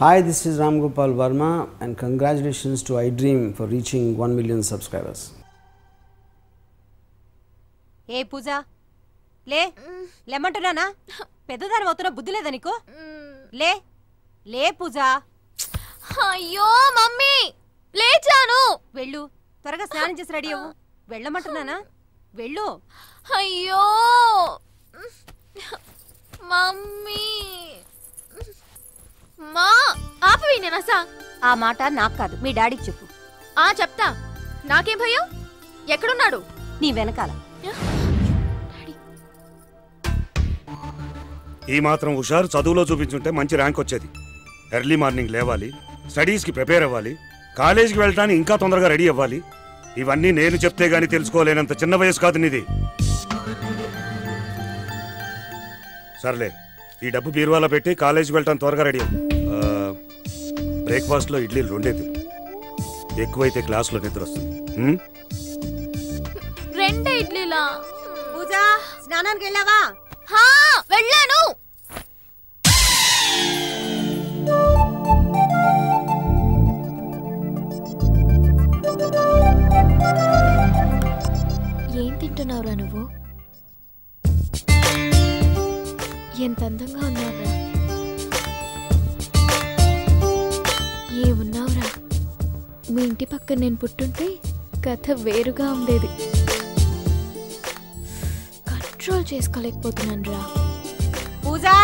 Hi, this is Ram Gopal Verma and congratulations to iDream for reaching 1 million subscribers. Hey Pooja, లేమంటున్నానా? పెద్దదాని అవుతున్నా బుద్ధి లేదా నీకు? లే పూజా. అయ్యో మమ్మీ లేచాను. వెళ్ళు, త్వరగా స్నానం చేసి రెడీ అవ్వు. వెళ్ళమంటున్నానా? వెళ్ళు. అయ్యో మమ్మీ మా ఆపవి నేనసా. ఆ మాట నాకు కాదు, మీ డాడీకి చెప్పు. చెప్తా. నాకేం భయం? ఎక్కడున్నాడు? నీ వెనకాల. ఈ మాత్రం హుషారు చదువులో చూపించుంటే మంచి ర్యాంక్ వచ్చేది. ఎర్లీ మార్నింగ్ లేవాలి, స్టడీస్కి ప్రిపేర్ అవ్వాలి, కాలేజీకి వెళ్ళటానికి ఇంకా తొందరగా రెడీ అవ్వాలి. ఇవన్నీ నేను చెప్తే గానీ తెలుసుకోలేనంత చిన్న వయసు కాదు నీది. సర్లే, ఈ డబ్బు బీరువాలో పెట్టి కాలేజీకి వెళ్ళటానికి త్వరగా రెడీ అవ్వు. బ్రేక్ఫాస్ట్లో ఇడ్లీలు 2 తిను. ఎక్కువైతే క్లాస్లో నిద్ర వస్తుంది. 2 ఇడ్లీలా? పూజా, స్నానానికి వెళ్ళావా? వెళ్ళాను. ఏం తింటున్నావురా నువ్వు? ఎంత అందంగా ఉన్నావురా. ఏ ఉన్నావురా. మీ ఇంటి పక్కన నేను పుట్టుంటే కథ వేరుగా ఉండేది. కంట్రోల్ చేసుకోలేకపోతున్నాను రా. పూజా,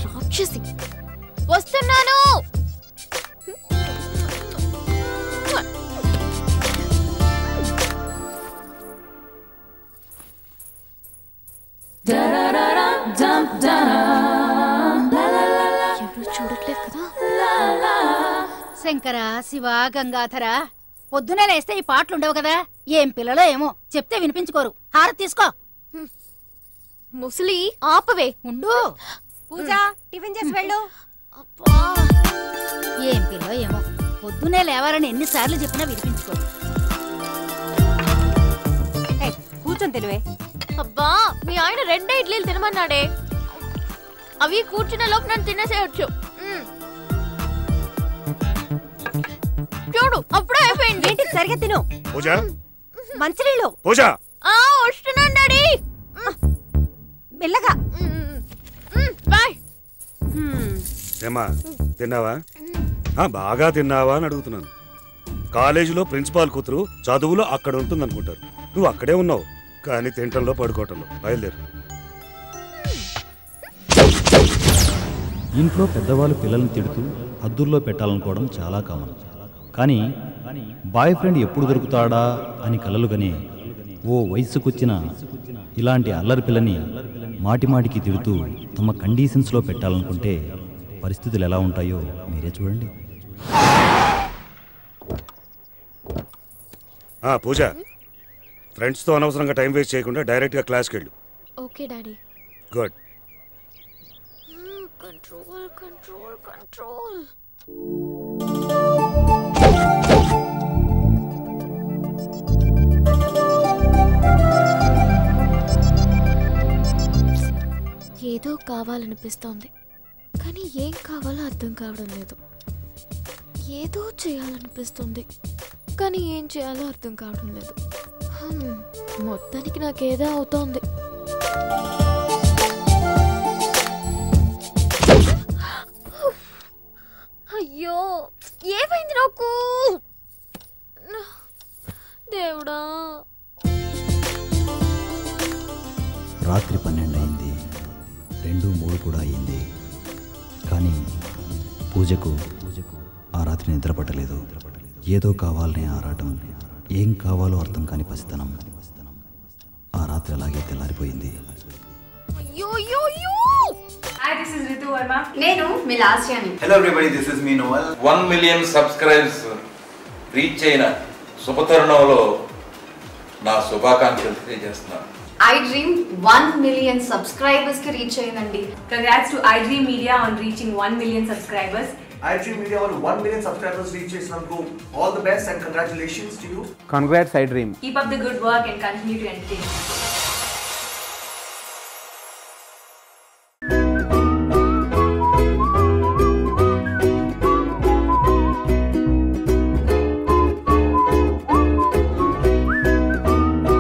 రాక్షసి. వస్తున్నాను. ఎవరు చూడట్లేదు కదా. శంకర, శివ, గంగాధర, పొద్దునే లేస్తే ఈ పాటలుండవు కదా. ఏం పిల్లలో ఏమో, చెప్తే వినిపించుకోరు. హారతి తీసుకో. ముసలి ఆపవే. ఉండు. పూజా, టిఫిన్ చేసి వెళ్ళు. ఏం పిల్లో ఏమో, పొద్దునే లేవాలని ఎన్నిసార్లు చెప్పినా వినిపించుకోరు. కూర్చొని తెలివే. అబ్బా, మీ ఆయన 2 ఇడ్లీలు తినమన్నాడే. అవి కూర్చున్న లోపు నన్ను తినేసేయచ్చు. చూడు, అప్పుడే అయిపోయింది. ఏంటి, సరిగా తిను. పూజ, మంచినీళ్ళు. పూజ. వస్తున్నాను డాడీ. మెల్లగా. బాయ్. ఏమా, తిన్నావా? బాగా తిన్నావా అని అడుగుతున్నాను. కాలేజీలో ప్రిన్సిపాల్ కూతురు చదువులో అక్కడ ఉంటుందనుకుంటారు. నువ్వు అక్కడే ఉన్నావు, కానీ తింటంలో పడుకోవటంలో. బయలుదేరు. ఇంట్లో పెద్దవాళ్ళు పిల్లల్ని తిడుతూ హద్దుల్లో పెట్టాలనుకోవడం చాలా కామన్. కానీ బాయ్ ఫ్రెండ్ ఎప్పుడు దొరుకుతాడా అని కలలుగానే ఓ వయసుకొచ్చిన ఇలాంటి అల్లరి పిల్లని మాటిమాటికి తిడుతూ తమ కండిషన్స్లో పెట్టాలనుకుంటే పరిస్థితులు ఎలా ఉంటాయో మీరే చూడండి. పూజ, ఫ్రెండ్స్తో అనవసరంగా టైం వేస్ట్ చేయకుండా డైరెక్ట్గా క్లాస్కి వెళ్ళు. Okay daddy. Good. Control control control. ఏదో కావాలనిపిస్తోంది, కానీ ఏం కావాలో అర్థం కావడం లేదు. ఏదో చేయాలనిపిస్తుంది, కానీ ఏం చేయాలో అర్థం కావడం లేదు. మొత్తానికి నాకేదో అవుతోంది. అయ్యో, ఏమైంది నాకు? దేవుడా. రాత్రి 12 అయింది, 2, 3 కూడా అయింది. కానీ పూజకు ఆ రాత్రి నిద్ర పట్టలేదు. ఏదో కావాలనే ఆరాటం, ఏం కావాలో అర్థం కాని పసితనం. ఆ రాత్రి అలాగే తెల్లారిపోయింది. Hi, this is Ritu Verma. నేను మీ లాస్యాని. Hello everybody, this is me Noel. 1 million subscribers reach అయిన శుభతరుణంలో నా శుభాకాంక్షలు తెలియజేస్తున్నాను. iDream 1 million subscribers కి రీచ్ అయ్యిందండి. Congrats to iDream Media on reaching 1 million subscribers. iDream Media వాళ్ళు 1 million subscribers reach చేసినందుకు all the best and congratulations to you. Congrats iDream. Keep up the good work and continue to entertain.